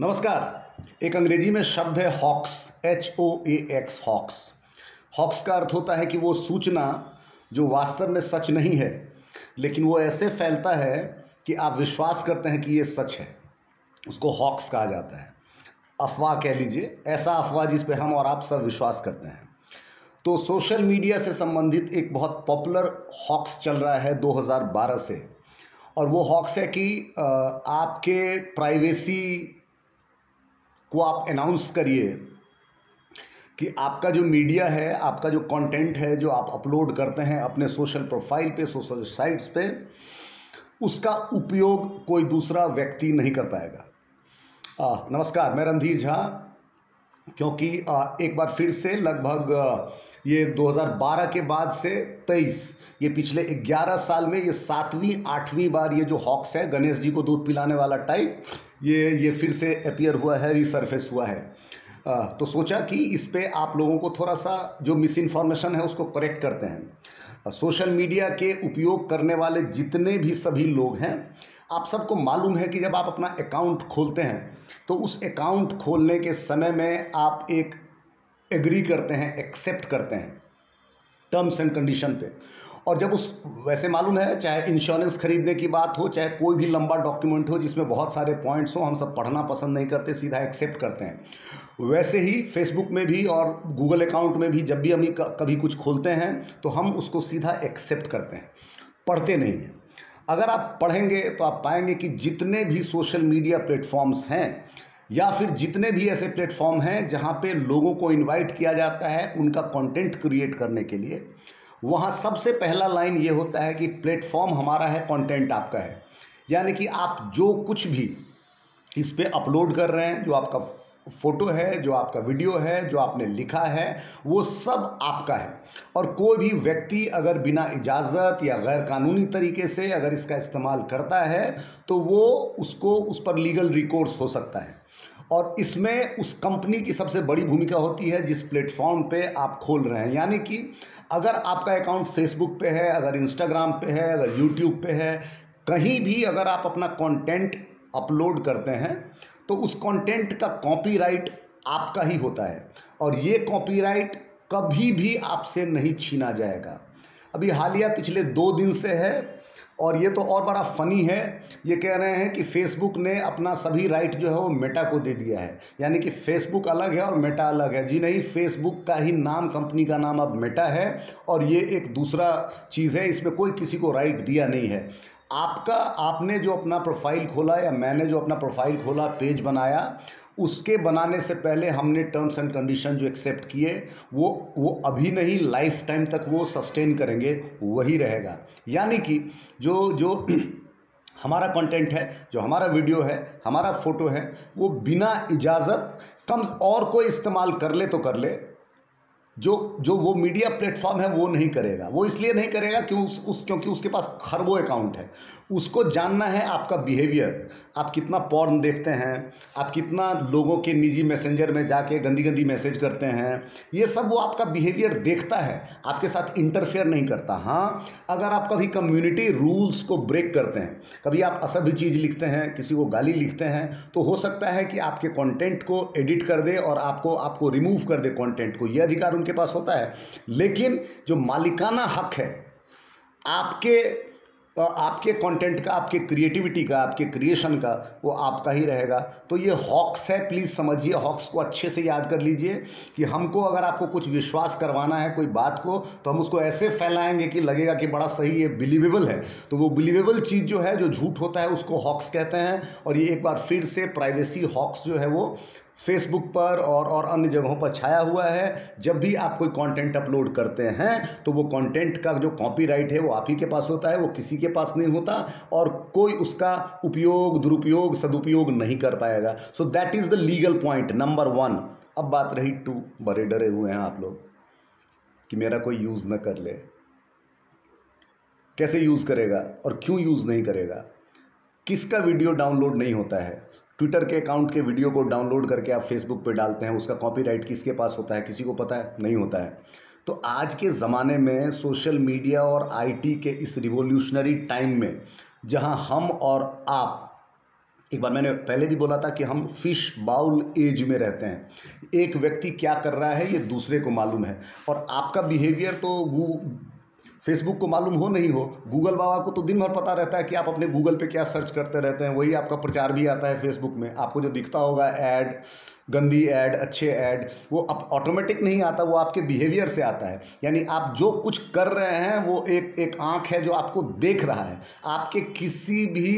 नमस्कार। एक अंग्रेजी में शब्द है हॉक्स, HOAX, हॉक्स। हॉक्स का अर्थ होता है कि वो सूचना जो वास्तव में सच नहीं है, लेकिन वो ऐसे फैलता है कि आप विश्वास करते हैं कि ये सच है, उसको हॉक्स कहा जाता है। अफवाह कह लीजिए, ऐसा अफवाह जिस पे हम और आप सब विश्वास करते हैं। तो सोशल मीडिया से संबंधित एक बहुत पॉपुलर हॉक्स चल रहा है 2012 से, और वो हॉक्स है कि आपके प्राइवेसी को आप अनाउंस करिए कि आपका जो मीडिया है, आपका जो कंटेंट है, जो आप अपलोड करते हैं अपने सोशल प्रोफाइल पे, सोशल साइट्स पे, उसका उपयोग कोई दूसरा व्यक्ति नहीं कर पाएगा। नमस्कार, मैं रणधीर झा। क्योंकि एक बार फिर से लगभग ये 2012 के बाद से 23, ये पिछले 11 साल में ये 7वीं 8वीं बार ये जो हॉक्स है, गणेश जी को दूध पिलाने वाला टाइप, ये फिर से अपीयर हुआ है, रिसर्फेस हुआ है। तो सोचा कि इस पे आप लोगों को थोड़ा सा जो मिस इन्फॉर्मेशन है उसको करेक्ट करते हैं। सोशल मीडिया के उपयोग करने वाले जितने भी सभी लोग हैं, आप सबको मालूम है कि जब आप अपना अकाउंट खोलते हैं तो उस अकाउंट खोलने के समय में आप एक एग्री करते हैं, एक्सेप्ट करते हैं टर्म्स एंड कंडीशन पे। और जब वैसे मालूम है, चाहे इंश्योरेंस खरीदने की बात हो, चाहे कोई भी लंबा डॉक्यूमेंट हो जिसमें बहुत सारे पॉइंट्स हो, हम सब पढ़ना पसंद नहीं करते, सीधा एक्सेप्ट करते हैं। वैसे ही फेसबुक में भी और गूगल अकाउंट में भी जब भी हम कभी कुछ खोलते हैं तो हम उसको सीधा एक्सेप्ट करते हैं, पढ़ते नहीं हैं। अगर आप पढ़ेंगे तो आप पाएंगे कि जितने भी सोशल मीडिया प्लेटफॉर्म्स हैं या फिर जितने भी ऐसे प्लेटफॉर्म हैं जहां पे लोगों को इनवाइट किया जाता है उनका कंटेंट क्रिएट करने के लिए, वहां सबसे पहला लाइन ये होता है कि प्लेटफॉर्म हमारा है, कंटेंट आपका है। यानी कि आप जो कुछ भी इस पे अपलोड कर रहे हैं, जो आपका फोटो है, जो आपका वीडियो है, जो आपने लिखा है, वो सब आपका है। और कोई भी व्यक्ति अगर बिना इजाज़त या गैर कानूनी तरीके से अगर इसका इस्तेमाल करता है तो वो उसको उस पर लीगल रिकोर्स हो सकता है। और इसमें उस कंपनी की सबसे बड़ी भूमिका होती है जिस प्लेटफॉर्म पे आप खोल रहे हैं। यानी कि अगर आपका अकाउंट फेसबुक पे है, अगर इंस्टाग्राम पे है, अगर यूट्यूब पे है, कहीं भी अगर आप अपना कंटेंट अपलोड करते हैं तो उस कंटेंट का कॉपीराइट आपका ही होता है, और ये कॉपीराइट कभी भी आपसे नहीं छीना जाएगा। अभी हालिया पिछले 2 दिन से है, और ये तो और बड़ा फ़नी है, ये कह रहे हैं कि फेसबुक ने अपना सभी राइट जो है वो मेटा को दे दिया है। यानी कि फेसबुक अलग है और मेटा अलग है। जी नहीं, फेसबुक का ही नाम, कंपनी का नाम अब मेटा है, और ये एक दूसरा चीज़ है, इसमें कोई किसी को राइट दिया नहीं है। आपने जो अपना प्रोफाइल खोला या मैंने जो अपना प्रोफाइल खोला, पेज बनाया, उसके बनाने से पहले हमने टर्म्स एंड कंडीशन जो एक्सेप्ट किए वो अभी नहीं, लाइफ टाइम तक वो सस्टेन करेंगे, वही रहेगा। यानी कि जो हमारा कंटेंट है, जो हमारा वीडियो है, हमारा फोटो है, वो बिना इजाज़त कम और कोई इस्तेमाल कर ले तो कर ले, जो वो मीडिया प्लेटफॉर्म है वो नहीं करेगा। वो इसलिए नहीं करेगा क्योंकि उसके पास खरबों अकाउंट है। उसको जानना है आपका बिहेवियर, आप कितना पॉर्न देखते हैं, आप कितना लोगों के निजी मैसेंजर में जाके गंदी गंदी मैसेज करते हैं, ये सब वो आपका बिहेवियर देखता है, आपके साथ इंटरफेयर नहीं करता। हाँ, अगर आप कभी कम्युनिटी रूल्स को ब्रेक करते हैं, कभी आप असभ्य चीज़ लिखते हैं, किसी को गाली लिखते हैं, तो हो सकता है कि आपके कंटेंट को एडिट कर दे और आपको रिमूव कर दे कंटेंट को, ये अधिकार उनके पास होता है। लेकिन जो मालिकाना हक है आपके कंटेंट का, आपके क्रिएटिविटी का, आपके क्रिएशन का, वो आपका ही रहेगा। तो ये हॉक्स है, प्लीज़ समझिए, हॉक्स को अच्छे से याद कर लीजिए कि हमको अगर आपको कुछ विश्वास करवाना है कोई बात को, तो हम उसको ऐसे फैलाएंगे कि लगेगा कि बड़ा सही, ये बिलीवेबल है। तो वो बिलीवेबल चीज़ जो है, जो झूठ होता है, उसको हॉक्स कहते हैं। और ये एक बार फिर से प्राइवेसी हॉक्स जो है वो फेसबुक पर और अन्य जगहों पर छाया हुआ है। जब भी आप कोई कंटेंट अपलोड करते हैं तो वो कंटेंट का जो कॉपीराइट है वो आप ही के पास होता है, वो किसी के पास नहीं होता, और कोई उसका उपयोग, दुरुपयोग, सदुपयोग नहीं कर पाएगा। So that is the legal point number 1। अब बात रही 2, बड़े डरे हुए हैं आप लोग कि मेरा कोई यूज़ न कर ले। कैसे यूज़ करेगा और क्यों यूज़ नहीं करेगा? किसका वीडियो डाउनलोड नहीं होता है? ट्विटर के अकाउंट के वीडियो को डाउनलोड करके आप फेसबुक पे डालते हैं, उसका कॉपीराइट किसके पास होता है? किसी को पता है? नहीं होता है। तो आज के ज़माने में सोशल मीडिया और आईटी के इस रिवॉल्यूशनरी टाइम में, जहां हम और आप एक बार मैंने पहले भी बोला था कि हम फिश बाउल एज में रहते हैं। एक व्यक्ति क्या कर रहा है ये दूसरे को मालूम है, और आपका बिहेवियर तो फेसबुक को मालूम हो नहीं हो, गूगल बाबा को तो दिन भर पता रहता है कि आप अपने गूगल पे क्या सर्च करते रहते हैं, वही आपका प्रचार भी आता है फेसबुक में। आपको जो दिखता होगा ऐड, गंदी ऐड, अच्छे ऐड, वो ऑटोमेटिक नहीं आता, वो आपके बिहेवियर से आता है। यानी आप जो कुछ कर रहे हैं वो एक आँख है जो आपको देख रहा है। आपके किसी भी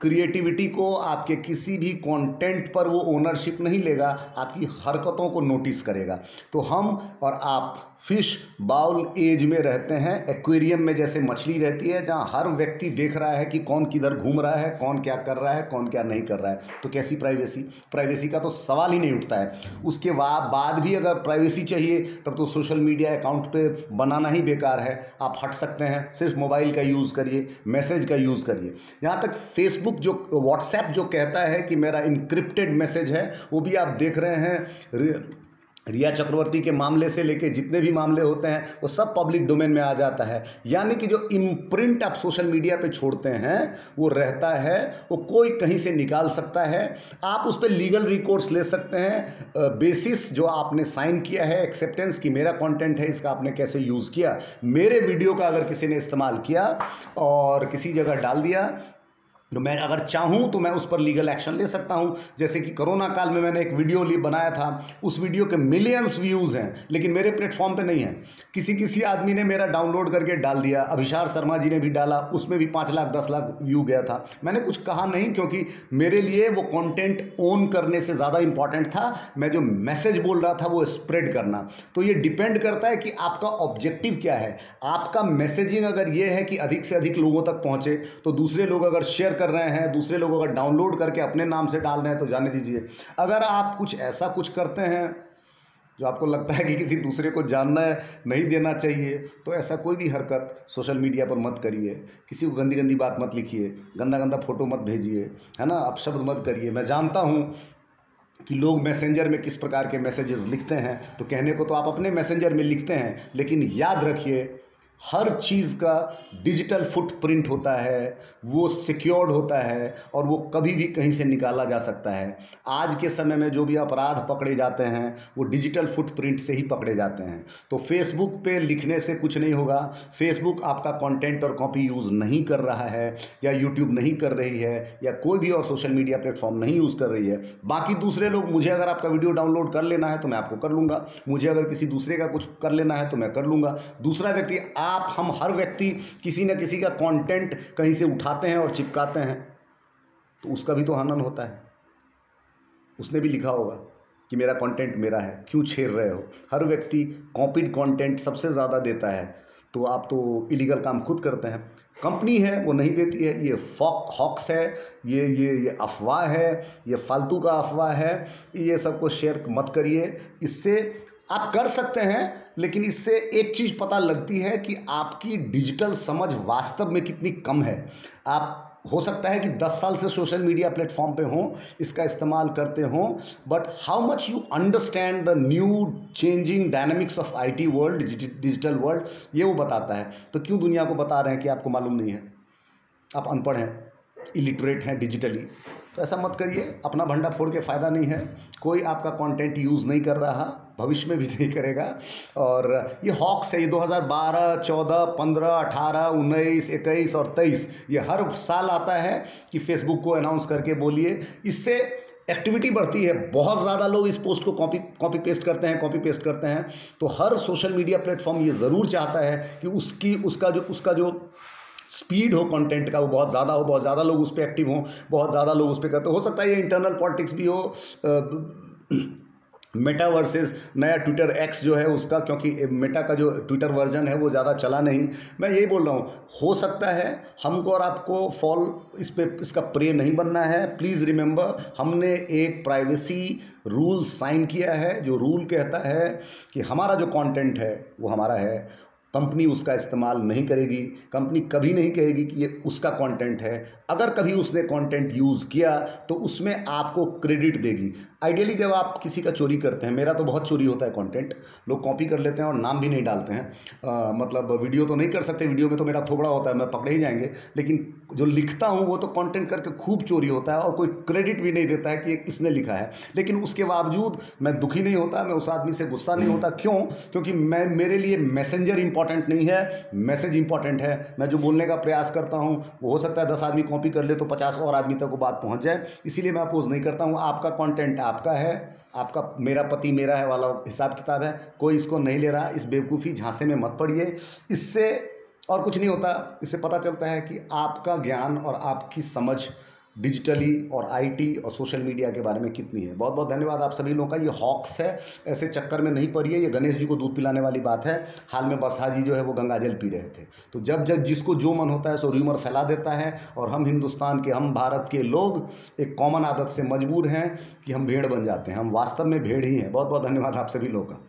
क्रिएटिविटी को, आपके किसी भी कंटेंट पर वो ओनरशिप नहीं लेगा, आपकी हरकतों को नोटिस करेगा। तो हम और आप फिश बाउल एज में रहते हैं, एक्वेरियम में जैसे मछली रहती है, जहाँ हर व्यक्ति देख रहा है कि कौन किधर घूम रहा है, कौन क्या कर रहा है, कौन क्या नहीं कर रहा है। तो कैसी प्राइवेसी का तो सवाल ही नहीं उठता है। उसके बाद भी अगर प्राइवेसी चाहिए तब तो सोशल मीडिया अकाउंट पे बनाना ही बेकार है। आप हट सकते हैं, सिर्फ मोबाइल का यूज़ करिए, मैसेज का यूज़ करिए। यहाँ तक फेसबुक व्हाट्सएप जो कहता है कि मेरा इनक्रिप्टेड मैसेज है, वो भी आप देख रहे हैं। रिया चक्रवर्ती के मामले से लेके जितने भी मामले होते हैं वो सब पब्लिक डोमेन में आ जाता है। यानी कि जो इम्प्रिंट आप सोशल मीडिया पे छोड़ते हैं वो रहता है, वो कोई कहीं से निकाल सकता है। आप उस पर लीगल रिकॉर्ड्स ले सकते हैं, बेसिस जो आपने साइन किया है, एक्सेप्टेंस की मेरा कंटेंट है, इसका आपने कैसे यूज़ किया। मेरे वीडियो का अगर किसी ने इस्तेमाल किया और किसी जगह डाल दिया तो मैं अगर चाहूँ तो मैं उस पर लीगल एक्शन ले सकता हूँ। जैसे कि कोरोना काल में मैंने एक वीडियो बनाया था, उस वीडियो के मिलियंस व्यूज़ हैं लेकिन मेरे प्लेटफॉर्म पे नहीं है। किसी आदमी ने मेरा डाउनलोड करके डाल दिया, अभिषार शर्मा जी ने भी डाला, उसमें भी 5 लाख 10 लाख व्यू गया था। मैंने कुछ कहा नहीं, क्योंकि मेरे लिए वो कंटेंट ओन करने से ज़्यादा इंपॉर्टेंट था। मैं जो मैसेज बोल रहा था वो स्प्रेड करना। तो ये डिपेंड करता है कि आपका ऑब्जेक्टिव क्या है। आपका मैसेजिंग अगर ये है कि अधिक से अधिक लोगों तक पहुँचे, तो दूसरे लोग अगर शेयर कर रहे हैं, दूसरे लोग अगर डाउनलोड करके अपने नाम से डाल रहे हैं तो जाने दीजिए। अगर आप कुछ ऐसा कुछ करते हैं जो आपको लगता है कि किसी दूसरे को जानना नहीं देना चाहिए, तो ऐसा कोई भी हरकत सोशल मीडिया पर मत करिए। किसी को गंदी गंदी बात मत लिखिए, गंदा गंदा फोटो मत भेजिए, है ना, अपशब्द मत करिए। मैं जानता हूँ कि लोग मैसेंजर में किस प्रकार के मैसेजेस लिखते हैं, तो कहने को तो आप अपने मैसेंजर में लिखते हैं, लेकिन याद रखिए हर चीज़ का डिजिटल फुटप्रिंट होता है, वो सिक्योर्ड होता है और वो कभी भी कहीं से निकाला जा सकता है। आज के समय में जो भी अपराध पकड़े जाते हैं वो डिजिटल फुटप्रिंट से ही पकड़े जाते हैं। तो फेसबुक पे लिखने से कुछ नहीं होगा। फेसबुक आपका कंटेंट और कॉपी यूज़ नहीं कर रहा है, या यूट्यूब नहीं कर रही है, या कोई भी और सोशल मीडिया प्लेटफॉर्म नहीं यूज़ कर रही है। बाकी दूसरे लोग, मुझे अगर आपका वीडियो डाउनलोड कर लेना है तो मैं आपको कर लूँगा, मुझे अगर किसी दूसरे का कुछ कर लेना है तो मैं कर लूँगा। दूसरा व्यक्ति, हम हर व्यक्ति किसी न किसी का कंटेंट कहीं से उठाते हैं और चिपकाते हैं, तो उसका भी तो हनन होता है। उसने भी लिखा होगा कि मेरा कंटेंट मेरा है, क्यों छेड़ रहे हो। हर व्यक्ति कॉपीड कंटेंट सबसे ज़्यादा देता है, तो आप तो इलीगल काम खुद करते हैं। कंपनी है वो नहीं देती है, ये हॉक्स है, ये अफवाह है, ये फालतू का अफवाह है। ये सबको शेयर मत करिए। इससे आप कर सकते हैं, लेकिन इससे एक चीज़ पता लगती है कि आपकी डिजिटल समझ वास्तव में कितनी कम है। आप हो सकता है कि 10 साल से सोशल मीडिया प्लेटफॉर्म पे हों, इसका इस्तेमाल करते हों, but how much you understand the new changing dynamics of IT world, digital world, ये वो बताता है। तो क्यों दुनिया को बता रहे हैं कि आपको मालूम नहीं है, आप अनपढ़ हैं, इलिटरेट हैं डिजिटली। तो ऐसा मत करिए, अपना भंडा फोड़ के फ़ायदा नहीं है। कोई आपका कंटेंट यूज़ नहीं कर रहा, भविष्य में भी नहीं करेगा। और ये हॉक्स है, ये 2012, 14, 15, 18, 19, 21 और 23 ये हर साल आता है कि फेसबुक को अनाउंस करके बोलिए। इससे एक्टिविटी बढ़ती है, बहुत ज़्यादा लोग इस पोस्ट को कॉपी पेस्ट करते हैं। तो हर सोशल मीडिया प्लेटफॉर्म ये ज़रूर चाहता है कि उसका जो स्पीड हो कंटेंट का वो बहुत ज़्यादा हो, बहुत ज़्यादा लोग उस पर एक्टिव हों, बहुत ज़्यादा लोग उस पर करते हो सकता है ये इंटरनल पॉलिटिक्स भी हो। मेटा वर्सेस नया ट्विटर एक्स जो है उसका, क्योंकि मेटा का जो ट्विटर वर्जन है वो ज़्यादा चला नहीं। मैं यही बोल रहा हूँ, हो सकता है हमको और आपको इसका प्रे नहीं बनना है। प्लीज़ रिमेंबर, हमने एक प्राइवेसी रूल साइन किया है, जो रूल कहता है कि हमारा जो कंटेंट है वो हमारा है, कंपनी उसका इस्तेमाल नहीं करेगी। कंपनी कभी नहीं कहेगी कि ये उसका कंटेंट है। अगर कभी उसने कंटेंट यूज़ किया तो उसमें आपको क्रेडिट देगी। आइडियली जब आप किसी का चोरी करते हैं, मेरा तो बहुत चोरी होता है कंटेंट, लोग कॉपी कर लेते हैं और नाम भी नहीं डालते हैं। मतलब वीडियो तो नहीं कर सकते, वीडियो में तो मेरा थोबड़ा होता है, मैं पकड़े ही जाएंगे, लेकिन जो लिखता हूँ वो तो कंटेंट करके खूब चोरी होता है और कोई क्रेडिट भी नहीं देता है कि इसने लिखा है। लेकिन उसके बावजूद मैं दुखी नहीं होता, मैं उस आदमी से गुस्सा नहीं होता। क्यों? क्योंकि मेरे लिए मैसेंजर इंपॉर्टेंट नहीं है, मैसेज इंपॉर्टेंट है। मैं जो बोलने का प्रयास करता हूँ वो हो सकता है 10 आदमी कॉपी कर ले तो 50 और आदमी तक वो बात पहुँच जाए, इसीलिए मैं अपोज नहीं करता हूँ। आपका कंटेंट आपका है, आपका मेरा पति मेरा है वाला हिसाब किताब है, कोई इसको नहीं ले रहा। इस बेवकूफ़ी झांसे में मत पड़िए, इससे और कुछ नहीं होता। इससे पता चलता है कि आपका ज्ञान और आपकी समझ डिजिटली और आईटी और सोशल मीडिया के बारे में कितनी है। बहुत बहुत धन्यवाद आप सभी लोगों का। ये हॉक्स है, ऐसे चक्कर में नहीं पड़िए, ये गणेश जी को दूध पिलाने वाली बात है। हाल में बसहा जी जो है वो गंगाजल पी रहे थे, तो जब जब जिसको जो मन होता है सो र्यूमर फैला देता है। और हम हिंदुस्तान के, हम भारत के लोग एक कॉमन आदत से मजबूर हैं कि हम भेड़ बन जाते हैं। हम वास्तव में भेड़ ही हैं। बहुत बहुत धन्यवाद आप सभी लोगों का।